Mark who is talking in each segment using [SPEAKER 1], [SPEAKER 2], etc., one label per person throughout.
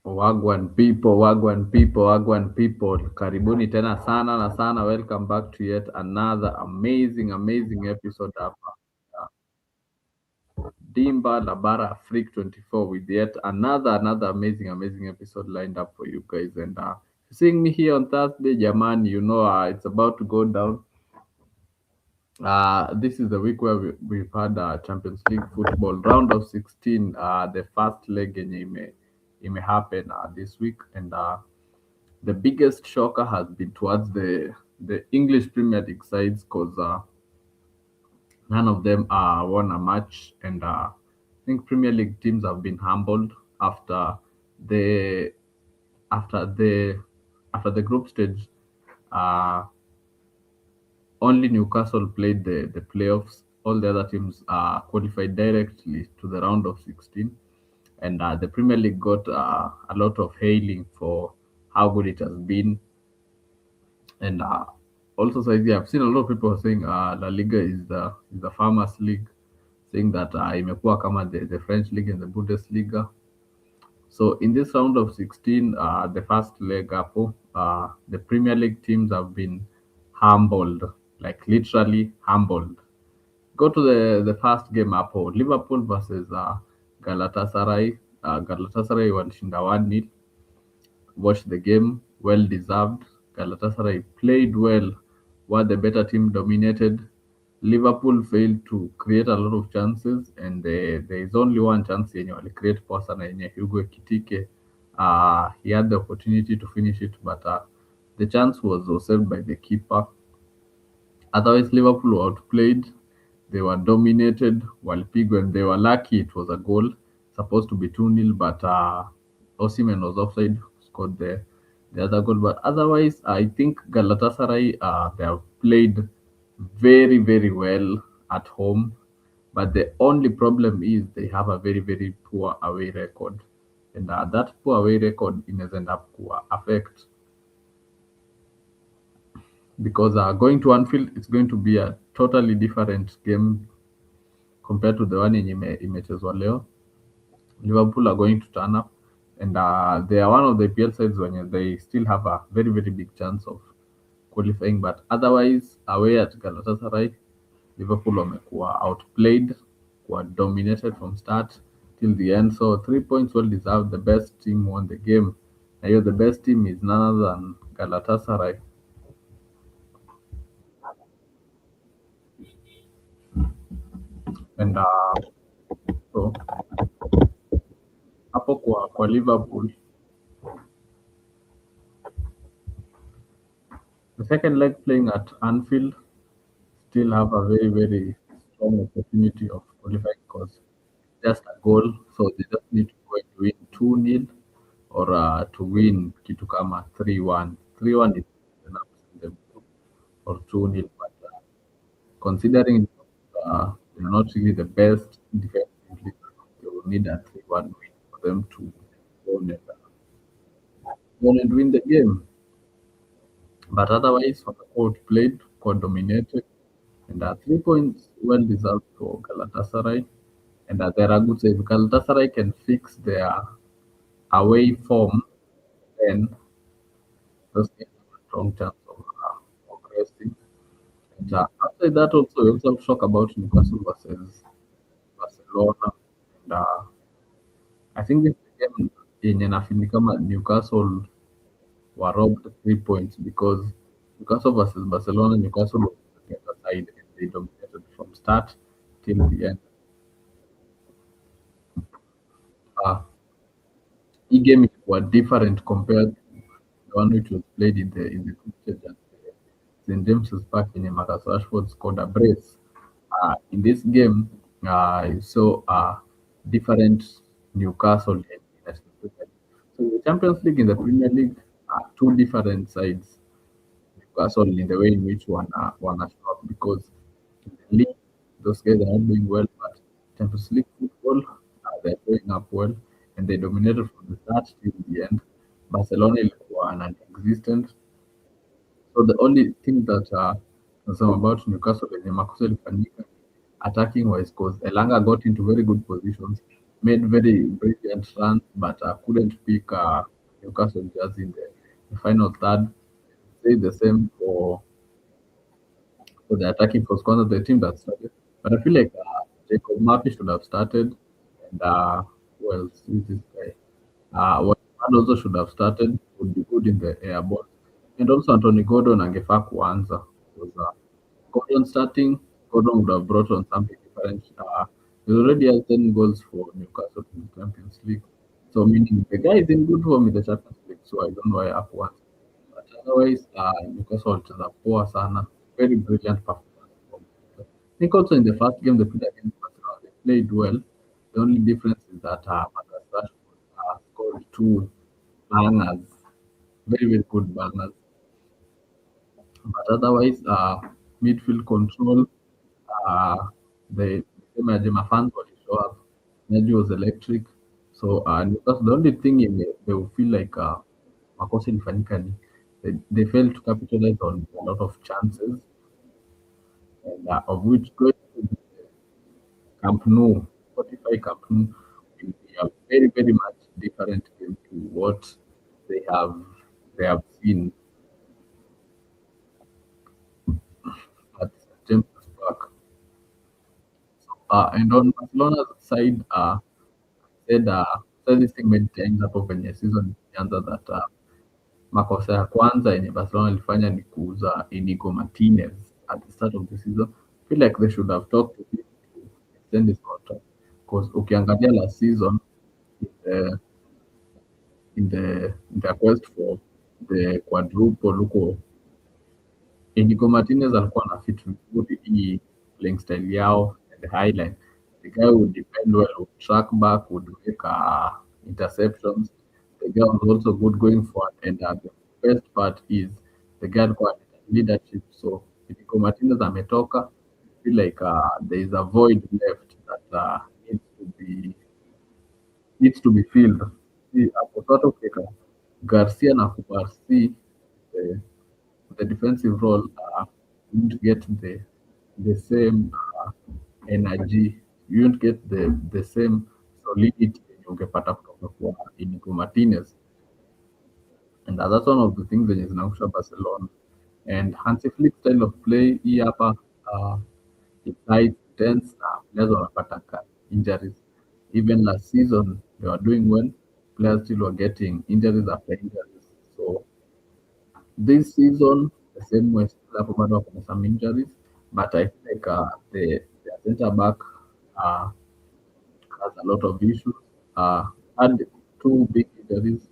[SPEAKER 1] Wagwan people. Karibuni tena sana na sana. Welcome back to yet another amazing episode of Dimba La Afriq 24 with yet another amazing episode lined up for you guys. And seeing me here on Thursday, Jaman, it's about to go down. This is the week where we've had Champions League football round of 16. The first leg in happen this week, and the biggest shocker has been towards the English Premier League sides because none of them won a match, and I think Premier League teams have been humbled after the after the after the group stage. Uh, Only Newcastle played the playoffs. All the other teams qualified directly to the round of 16, and the Premier League got a lot of hailing for how good it has been. And also, so yeah, I've seen a lot of people saying La Liga is the farmers' league, saying that imekuwa kama the French league and the Bundesliga. So in this round of 16, the first leg up, the Premier League teams have been humbled, like literally humbled. Go to the first game hapo, Liverpool versus Galatasaray. Galatasaray walishinda 1-0. Watch the game, well deserved. Galatasaray played well, were the better team, dominated. Liverpool failed to create a lot of chances, and there is only one chance yenye walicreate poa sana yenye Hugo Ekitike. He had the opportunity to finish it, but the chance was saved by the keeper. Otherwise, Liverpool were outplayed. They were dominated. Walipigwa, and they were lucky it was a goal. Supposed to be 2-0, but Osimhen was offside, scored the other goal. But otherwise, I think Galatasaray, they have played very well at home. But the only problem is they have a very poor away record. And that poor away record inaweza end up affect, because going to Anfield, it's going to be a totally different game compared to the one yenye imechezwa leo. Liverpool are going to turn up, and they are one of the PL sides when they still have a very big chance of qualifying. But otherwise, away at Galatasaray, Liverpool wamekuwa outplayed, were dominated from start till the end. So 3 points well deserved. The best team won the game. Na hiyo the best team is none other than Galatasaray. And so hapo kwa Liverpool, the second leg playing at Anfield still have a very strong opportunity of qualifying because just a goal, so they just need to go and win 2-0 or to win kitu kama 3-1. 3-1 is enough in the group, or 2-0, but considering they're not really the best defensively, they will need a 3-1 win for them to go and win the game. But otherwise, for the court played, court dominated, and 3 points well deserved for Galatasaray. And there are good saves. If Galatasaray can fix their away form, then those teams have a strong chance of progressing. And after that, also, we also talk about Newcastle versus Barcelona. And I think this game in nafikiri kama Newcastle were robbed 3 points because Newcastle versus Barcelona, Newcastle was the better side and they dominated from start till the end. Uh, game were different compared to the one which was played in the group stage at St James's Park in Marcus Rashford scored a brace. In this game, you saw different Newcastle and National Premier League. So in the Champions League and the Premier League are two different sides. Newcastle in the way in which one are show up, because in the league those guys are not doing well, but Champions League football they're showing up well, and they dominated from the start till the end. Barcelona were non-existent. So the only thing that nasema about Newcastle yenye makosa ilifanyika attacking wise, because Elanga got into very good positions. made very brilliant runs, but couldn't pick Newcastle just in the final third. Say the same for the attacking force, one of the team that started. But I feel like Jacob Murphy should have started, and who else is this guy? What also should have started would be good in the air ball, and also Anthony Gordon angefaa kuanza because Gordon starting, Gordon would have brought on something different. He already has 10 goals for Newcastle in the Champions League. So, meaning the guy is in good form in the Champions League. So, I don't know why Up wants. But otherwise, Newcastle walicheza poa sana. Very brilliant performance. I think also in the first game they played against Barcelona, they played well. The only difference is that Marcus Rashford scored two bangers, very, very good bangers. But otherwise, midfield control, uh, the same as my fans will show up. Energy was electric. So because the only thing they will feel like makosa ilifanyika ni they failed to capitalize on a lot of chances, and of which going to the Camp Nou, Spotify Camp Nou, will be a very, very much different game to what they have they have seen at James Park. And on Barcelona's side, said said this thing many times hapo kwenye season ikianza that makosa ya kwanza yenye Barcelona ilifanya ni kuuza Inigo Martinez at the start of the season. Feel like they should have talked to him to extend his contract because ukiangalia last season in the in the quest for the quadruple huko Inigo Martinez alikuwa na fit vizuri hii playing style yao and the highline. The guy would defend well, would track back, would make interceptions. The guy was also good going forward, and the best part is the guy got leadership. So Inigo Martinez ametoka, I feel like there is a void left that needs to be filled. See, hapo sasa ukiweka Garcia na Kubarsi the defensive role won't get the same energy, you won't get the same solidity yenye ungepata kutoka kwa Inigo Martinez, and that's one of the things zenye zinaangusha Barcelona. And Hansi Flick style of play hii hapa it's high tense na players wanapata injuries. Even last season they were doing well, players still were getting injuries after injuries. So this season, the same way, still have bado wako na some injuries, but I feel like the center back uh, has a lot of issues. Had two big injuries,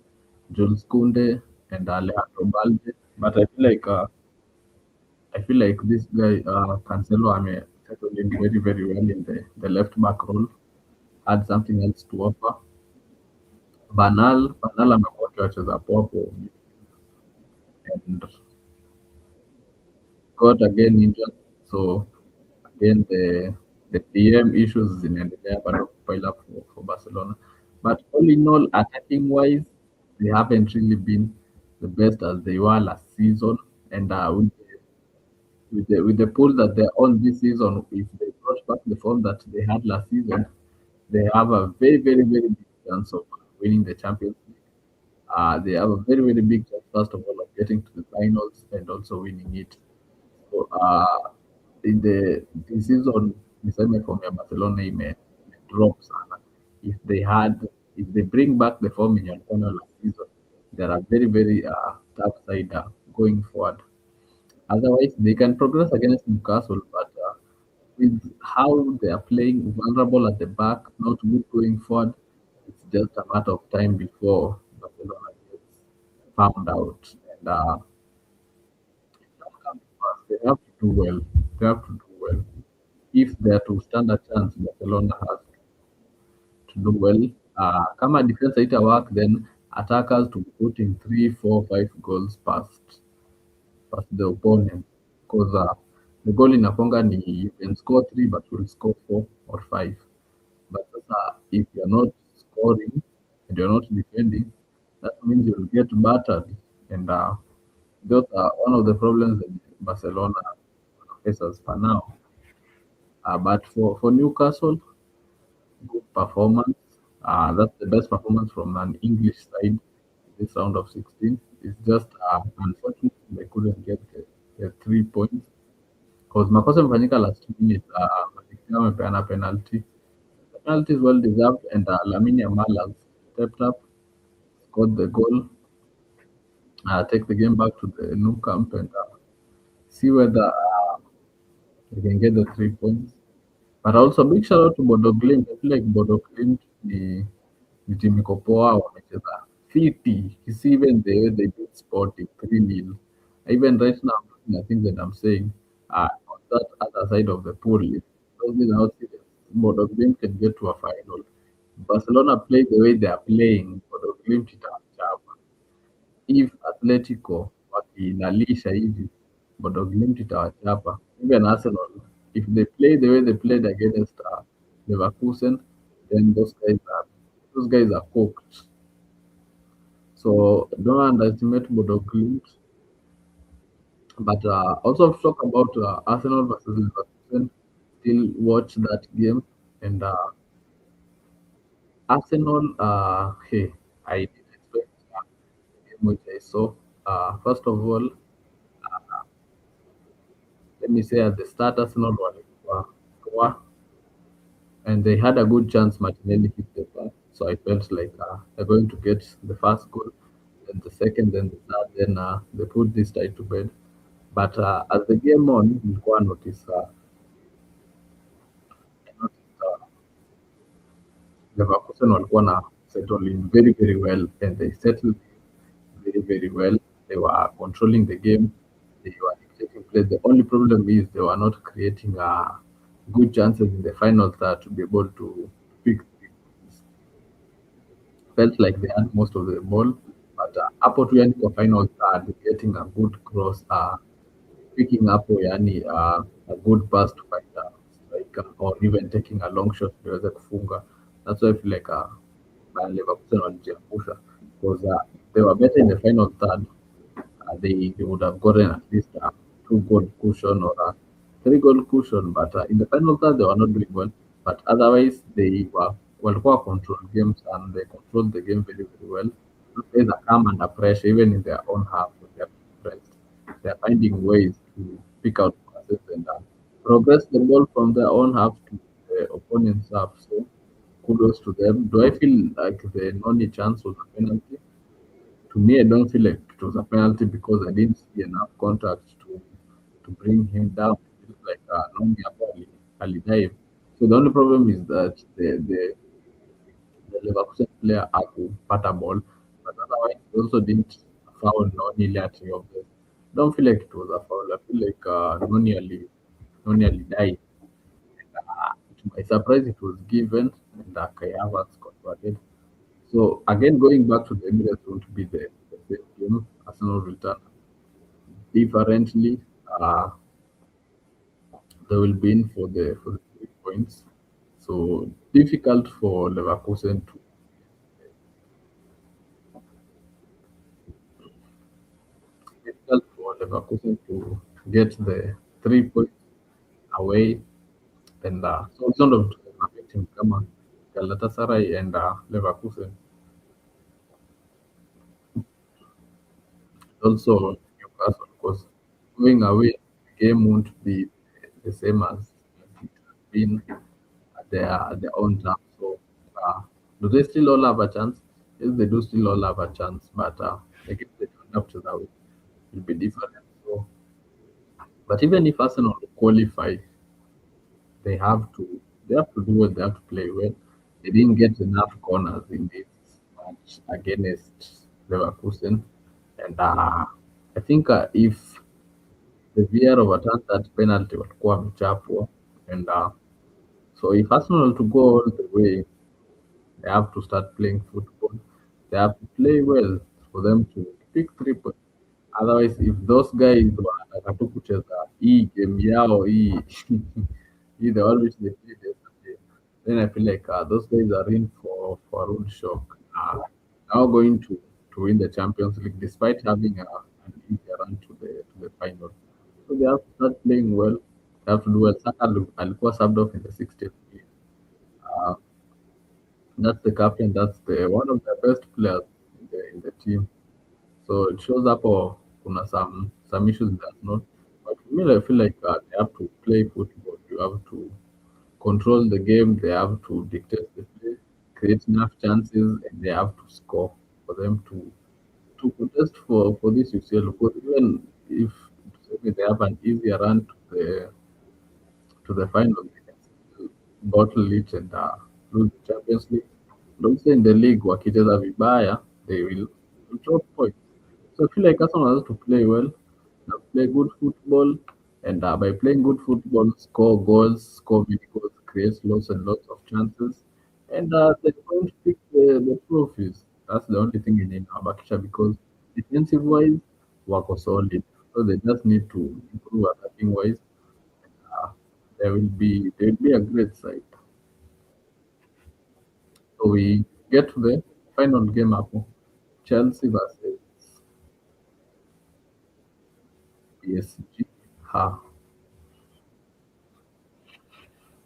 [SPEAKER 1] Jules Kunde and Alejandro Balde, but I feel like this guy Cancelo settled in very very well in the left back role. Had something else to offer. Banal amekuwa akiwacheza poa for and got again injured. So again the PM issues zinaendelea bado kupile up for Barcelona. But all in all, attacking wise, they haven't really been the best as they were last season. And with the pool that they're on this season, if they brought back the form that they had last season, they have a very, very, very big chance of winning the Champions League. They have a very, very big chance, first of all, of getting to the finals and also winning it. So, in the season niseme form ya Barcelona drop sana. If they had if they bring back the form in walikuwa nayo last season, they are a very very tough side going forward. Otherwise, they can progress against Newcastle, but with how they are playing, vulnerable at the back, not good going forward, it's just a matter of time before Barcelona gets found out. And they have to do well. They have to do well. If they are to stand a chance, Barcelona has to do well. Kama defense haita work, then attackers to be putting 3, 4, 5 goals past the opponent. Because the goal inakwanga ni you can score 3 but will score 4 or 5. But if you're not scoring and you're not defending, that means you'll get battered. And those are one of the problems that Barcelona faces for now. But for Newcastle, good performance. That's the best performance from an English side this round of 16. It's just unfortunate they couldn't get the 3 points because makosa imefanyika last minute. Malikia wamepeana penalty. The penalty is well deserved, and Lamine Yamal has stepped up, scored the goal, take the game back to the new camp, and see whether they can get the 3 points. But also big shout out to Bodo Glimt. I feel like Bodo Glimt ni timu iko poa, wamecheza fiti. You see even the way they beat Sporting 3-0. Even right now, I'm looking at things that I'm saying on that other side of the pool, if those are not serious, Bodo Glimt can get to a final. Barcelona play the way they are playing, Bodo Glimt itawachapa. If Atletico wakiinalisha hivi, Bodo Glimt itawachapa. Even Arsenal, if they play the way they played against Leverkusen, then those guys are cooked. So don't underestimate Bodo Glimt. But also to talk about Arsenal versus Leverkusen, still watch that game. And Arsenal, hey, I didn't expect the game which I saw. First of all, let me say at the start, Arsenal were poor, and they had a good chance. Martinelli hit the bar, so I felt like they're going to get the first goal, then the second, then the third, then they put this tie to bed. But as the game on, nilikuwa notice Leverkusen walikuwa na settle in very very well, and they settled very very well. They were controlling the game. They were dictating play. The only problem is they were not creating good chances in the final third to be able to pick. Felt like they had most of the ball, but hapo tu yani kwa final third, getting a good cross, picking up yani a good pass to find a striker, or even taking a long shot niweze kufunga. That's why I feel like Leverkusen walijiangusha because they were better in the final third. They would have gotten at least a 2 goal cushion or a 3 goal cushion. But in the final third, they were not doing well. But otherwise, they were well control games and they controlled the game very, very well. Those guys are calm under pressure, even in their own half when they're pressed. They're finding ways to pick out passes and progress the ball from their own half to the opponent's half. So kudos to them. Do I feel like the only chance was a penalty? To me, I don't feel like it was a penalty because I didn't see enough contact to bring him down. It's like Nongi Ali dive. So the only problem is that the Leverkusen player hakupata ball, but otherwise he also didn't foul Noni Liati of this. Don't feel like it was a foul. I feel like Noni Ali died. To my surprise, it was given, and Kai Havertz converted. So again, going back to the Emirates won't be the same game. Arsenal will turn differently. Uh, they will be in for the 3 points. So difficult for Leverkusen to difficult for Leverkusen to get the 3 points away. And so it's not of affecting kama Galatasaray and Leverkusen. Also Newcastle, because going away, the game won't be the same as it has been at their own terms. So, do they still all have a chance? Yes, they do still all have a chance, but I guess they don't have to that way. Will be different. So, but even if Arsenal qualify, they have to do well. They have to play well. They didn't get enough corners in this match against Leverkusen, and I think if the VR overturned that penalty walikuwa wamechapwa, and so if Arsenal to go all the way, they have to start playing football. They have to play well for them to pick 3 points. Otherwise, if those guys wanataka tu kucheza hii game yao hii hii the one which they played yesterday, then I feel like those guys are in for a rude shock. Now going to win the Champions League despite having an easy run to the final. So they have to start playing well. They have to do well. Saka alikuwa subbed off in the 60th minute. That's the captain. That's the one of the best players in the team. So it shows up or kuna some issues that's not. But for me, I feel like they have to play football. You have to control the game. They have to dictate the play, create enough chances, and they have to score for them to contest for this UCL. Because even if say they have an easier run to the final, they can still bottle it and lose the Champions League. And also in the league, wakicheza vibaya, they will drop points. So I feel like Arsenal has to play well, play good football, and by playing good football, score goals, score many goals, create lots and lots of chances, and they're going to pick the trophies. That's the only thing in Abakisha because defensive wise, work was solid. So they just need to improve attacking wise. Uh, there will be a great side. So we get to the final game up. Chelsea versus PSG. Ha,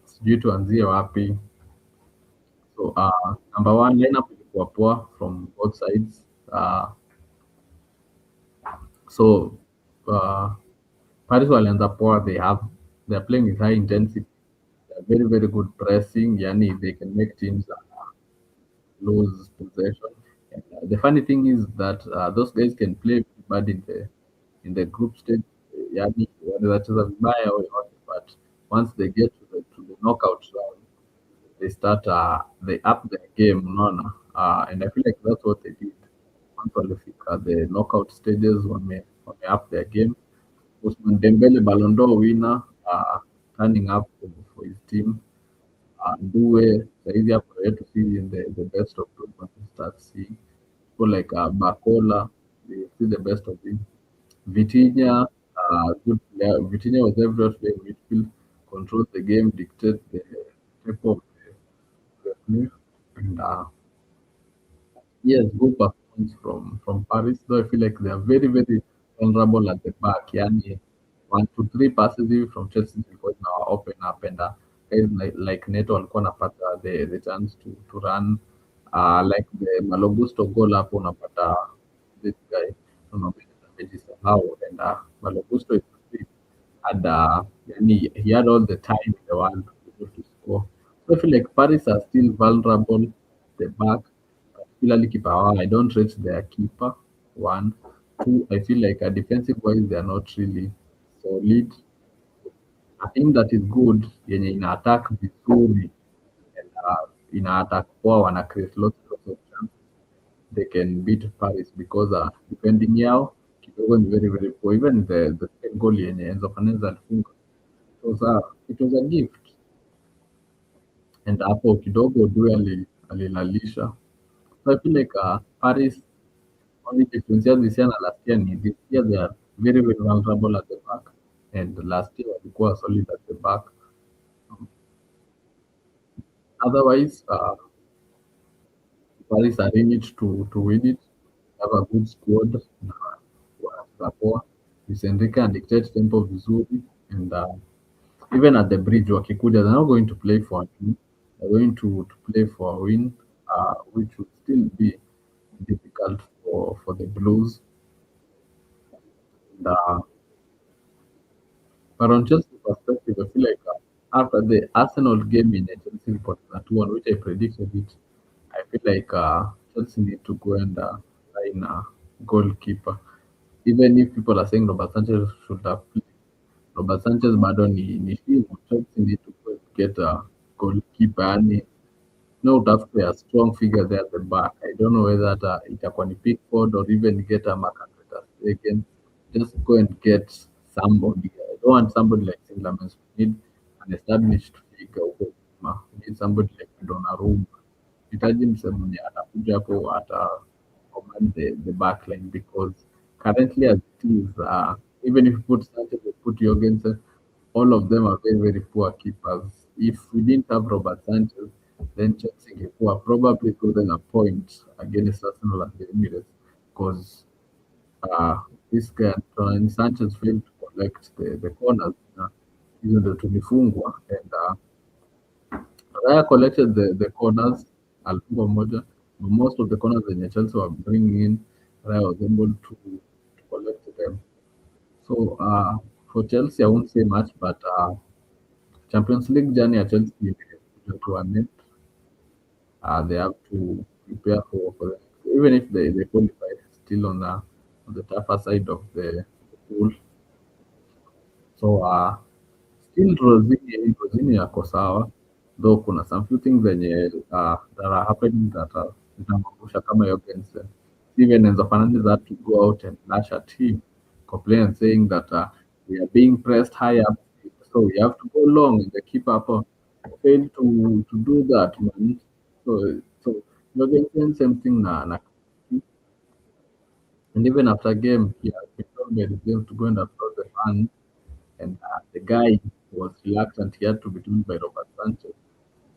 [SPEAKER 1] sijui tuanzie wapi. So number one lineup ilikuwa poa from both sides. So uh, Paris walianza poa. They're playing with high intensity. They're very very good pressing. Yani they can make teams lose possession. And, the funny thing is that those guys can play bad in the group stage. Yani wanaweza vibaya or not, but once they get to the knockout round, they start they up their game, unaona. And I feel like that's what they did. Once walifika the knockout stages, wame up their game. Usman Dembele Ballon d'Or winner, turning up for his team. Due saizi hapo yetu see in the best of group and start seeing people like Bakola, they see the best of him. Vitinha, good player. Vitinha was everywhere playing midfield, controls the game, dictates the tempo of the play, and yes, good performance from Paris. Though I feel like they are very very vulnerable at the back. Yani 1 to 3 passes hivi from Chelsea zilikuwa zina open up and guys like Neto walikuwa wanapata the chance to run like the Malogusto goal hapo unapata this guy amejisahau and Malogusto is quick had yani he had all the time in the world to be able to score. So I feel like Paris are still vulnerable at the back, particularly keeper. I don't rate their keeper. One, two. I feel like defensive wise they are not really solid. A team that is good yenye ina attack vizuri and ina attack poa wana create lots of chances. They can beat Paris because defending yao kidogo ni very very poor. Even the second goal yenye Enzo Fernandez alifunga it was a gift and hapo kidogo Due alilalisha. So I feel like Paris only difference this year na last year ni this year they are very very vulnerable at the back and last year walikuwa solid at the back. Otherwise, Paris are in it to win it. Have a good squad na wanacheza poa. Luis Enrique and dictate tempo vizuri and even at the bridge wakikuja they're not going to play for a win. They're going to play for a win which would still be difficult for the Blues. And, but on Chelsea perspective, I feel like after the Arsenal game in Chelsea report 2-1, which I predicted it, I feel like Chelsea need to go and sign a goalkeeper. Even if people are saying Robert Sanchez should have played, Robert Sanchez bado ni hivyo. Chelsea need to go and get a goalkeeper. Yani no utafute a strong figure there at the back. I don't know whether itakuwa ni Pickford or even get a Marc-Andre again. Just go and get somebody. I don't want somebody like Singlamens. We need an established figure huko nyuma. We need somebody like Donnarumma. Hitaji msemo mwenye atakuja hapo ata command the back line because currently as it is, even if you put Sanchez or put Jorgensen, all of them are very, very poor keepers. If we didn't have Robert Sanchez, then Chelsea ingekuwa probably gotten a point against Arsenal at the Emirates because this guy Antoine Sanchez failed to collect the corners. Hizo ndio tulifungwa and Raya collected the corners alifunga moja, but most of the corners zenye Chelsea were bringing in, Raya was able to collect them. So for Chelsea, I won't say much, but Champions League journey at Chelsea imekuja to an end. They have to prepare for the, even if they qualify still on the tougher side of the pool. So still Rosini yako sawa, though kuna some few things zenye that are happening that zinamangusha kama Jorgensen. Even Enzo Fernandez had to go out and lash at him, complain and saying that we are being pressed high up, so we have to go long, and the keeper failed to do that, man. So Jorgensen, same thing na and even after game, he has been told by the game to go and approach the fans, and the guy was reluctant. He had to be told by Robert Sanchez.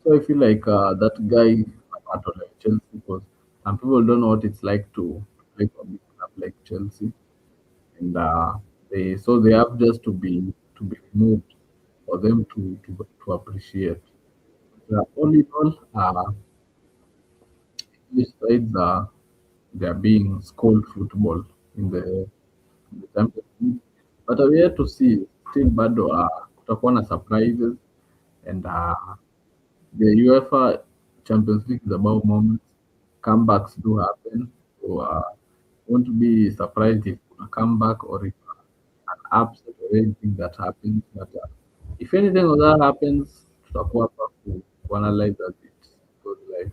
[SPEAKER 1] So I feel like that guy at like Chelsea because some people don't know what it's like to play for a big club like Chelsea, and they have just to be removed for them to appreciate. All in all, English sides they are being school football in the Champions League. But we have to see still bado kutakuwa na surprises and the UEFA Champions League is about moments. Comebacks do happen. So won't be surprised if a comeback or if an upset or anything that happens. But if anything of that happens, tutakuwa hapa analyze as it goes live.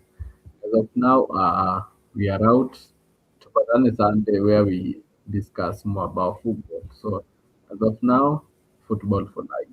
[SPEAKER 1] As of now, we are out. Tupatane Sunday where we discuss more about football. So as of now, football for life.